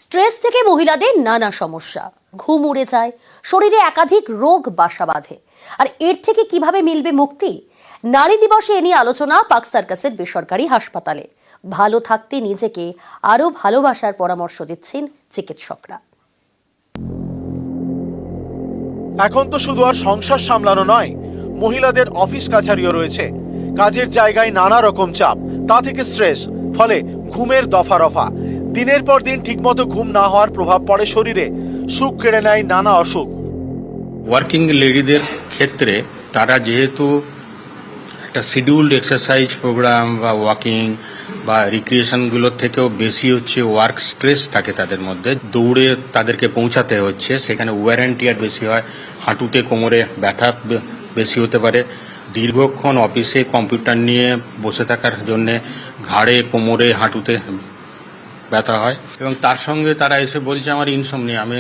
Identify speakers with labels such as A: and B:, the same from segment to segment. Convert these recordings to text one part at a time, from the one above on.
A: Stress থেকে মহিলাদের নানা সমস্যা, ঘুম উড়ে যায়, শরীরে একাধিক রোগ বাসা বাঁধে। আর এর থেকে কিভাবে মিলবে মুক্তি? নারী দিবসে এ নিয়ে আলোচনা পার্ক সার্কাসের বেসরকারি হাসপাতালে। ভালো থাকতে নিজেকে আরো ভালোবাসার পরামর্শ দিচ্ছেন চিকিৎসকরা।
B: এখন তো শুধু আর সংসার সামলানো নয়, মহিলাদের অফিস কাছারিও রয়েছে। কাজের জায়গায় নানা রকম চাপ, তা থেকে স্ট্রেস, ফলে ঘুমের দফা রফা। দিনের পর দিন ঠিকমতো ঘুম না হওয়ার প্রভাব পড়ে শরীরে, সুখ কেড়ে নেয় নানা অসুখ।
C: ওয়ার্কিং লেডিদের ক্ষেত্রে তারা যেহেতু একটা শিডিউলড এক্সারসাইজ প্রোগ্রাম বা ওয়াকিং বা রিক্রিয়েশনগুলোর থেকেও বেশি হচ্ছে ওয়ার্ক স্ট্রেস থাকে তাদের মধ্যে, দৌড়ে তাদেরকে পৌঁছাতে হচ্ছে, সেখানে ওয়্যার অ্যান্ড টিয়ার বেশি হয়, হাঁটুতে কোমরে ব্যথা বেশি হতে পারে। দীর্ঘক্ষণ অফিসে কম্পিউটার নিয়ে বসে থাকার জন্যে ঘাড়ে, কোমরে, হাঁটুতে ব্যথা হয় এবং তার সঙ্গে তারা এসে বলছে আমার ইনসমনিয়া, আমি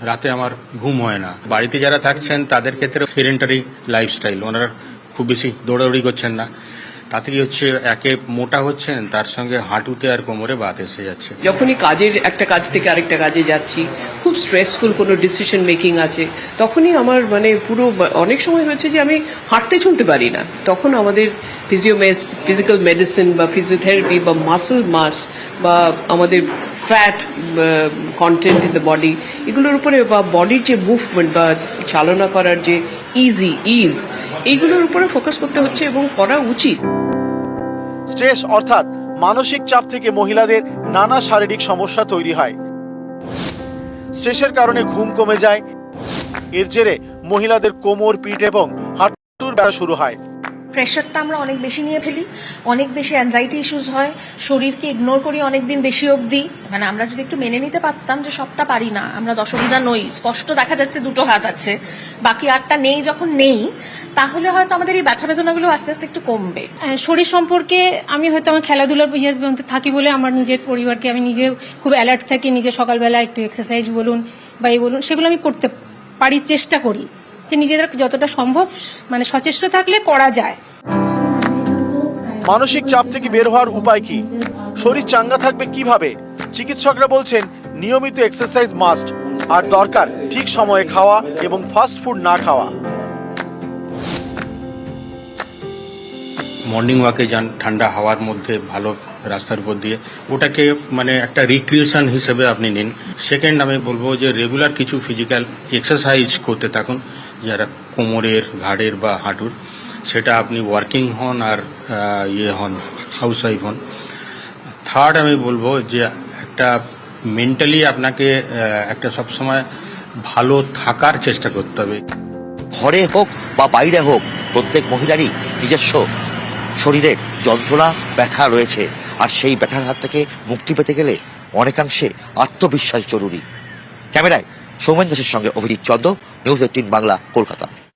C: রাতে আমার ঘুম হয় না। বাড়িতে যারা থাকছেন তাদের ক্ষেত্রে সেডেন্টারি লাইফস্টাইল, ওনারা খুব বেশি দৌড়াদৌড়ি করছেন না, তাতে কি হচ্ছে, একে মোটা হচ্ছেন, তার সঙ্গে হাঁটুতে আর কোমরে বাত এসে যাচ্ছে।
D: যখনই একটা কাজ থেকে আরেকটা কাজে যাচ্ছি, খুব স্ট্রেসফুল কোনো ডিসিশন মেকিং আছে, তখনই আমার পুরো অনেক সময় হচ্ছে যে আমি হাঁটতে চলতে পারি না। তখন আমাদের ফিজিক্যাল মেডিসিন বা ফিজিওথেরাপি বা মাসল মাস বা আমাদের fat contained in the body, এগুলোর উপরে বা বডির যে মুভমেন্ট বা চালনা করার যে ইজ, এইগুলোর উপরে ফোকাস করতে হচ্ছে এবং করা উচিত।
B: স্ট্রেস অর্থাৎ মানসিক চাপ থেকে মহিলাদের নানা শারীরিক সমস্যা তৈরি হয়। স্ট্রেসের কারণে ঘুম কমে যায়, এর জেরে মহিলাদের কোমর, পিঠ এবং হাঁটুর ব্যথা শুরু হয়।
E: প্রেশারটা আমরা অনেক বেশি নিয়ে ফেলি, অনেক বেশি অ্যাংজাইটি ইস্যুস হয়, শরীরকে ইগনোর করি অনেক দিন বেশি অবধি। আমরা যদি একটু মেনে নিতে পারতাম যে সবটা পারি না, আমরা দশভুজা নই, স্পষ্ট দেখা যাচ্ছে দুটো হাত আছে, বাকি আটটা নেই, যখন নেই তাহলে হয়তো আমাদের এই ব্যথা বেদনাগুলো আস্তে আস্তে একটু কমবে।
F: শরীর সম্পর্কে আমি হয়তো আমার খেলাধুলার মধ্যে থাকি বলে আমার নিজের পরিবারকে আমি নিজে খুব অ্যালার্ট থাকি, নিজে সকালবেলা একটু এক্সারসাইজ বলুন বা এই বলুন, সেগুলো আমি করতে পারি, চেষ্টা করি যে নিজেদের যতটা সম্ভব সচেষ্ট থাকলে করা যায়।
B: মানসিক চাপ থেকে বের হওয়ার উপায় কি? শরীর চাঙ্গা থাকবে কিভাবে? চিকিৎসকরা বলছেন নিয়মিত এক্সারসাইজ মাস্ট, আর দরকার ঠিক সময়ে খাওয়া এবং ফাস্ট ফুড না খাওয়া।
C: মর্নিং ওয়াকে যান ঠান্ডা হাওয়ার মধ্যে, ভালো রাস্তার উপর দিয়ে, ওটাকে একটা রিক্রিয়েশন হিসেবে আপনি নিন। সেকেন্ড, আমি বলবো যে রেগুলার কিছু ফিজিক্যাল এক্সারসাইজ করতে থাকুন, যারা কোমরের, ঘাড়ের বা হাঁটুর, সেটা আপনি ওয়ার্কিং হন আর হাউস ওয়াইফ হন। থার্ড, আমি বলবো যে একটা মেন্টালি আপনাকে একটা সবসময় ভালো থাকার চেষ্টা করতে হবে।
G: ঘরে হোক বা বাইরে হোক, প্রত্যেক মহিলারই নিজস্ব শরীরের যন্ত্রণা, ব্যথা রয়েছে, আর সেই ব্যথার হাত থেকে মুক্তি পেতে গেলে অনেকাংশে আত্মবিশ্বাস জরুরি। ক্যামেরায় সৌমেন দাসের সঙ্গে অভিজিৎ চন্দ্র, নিউজ 18 বাংলা, কলকাতা।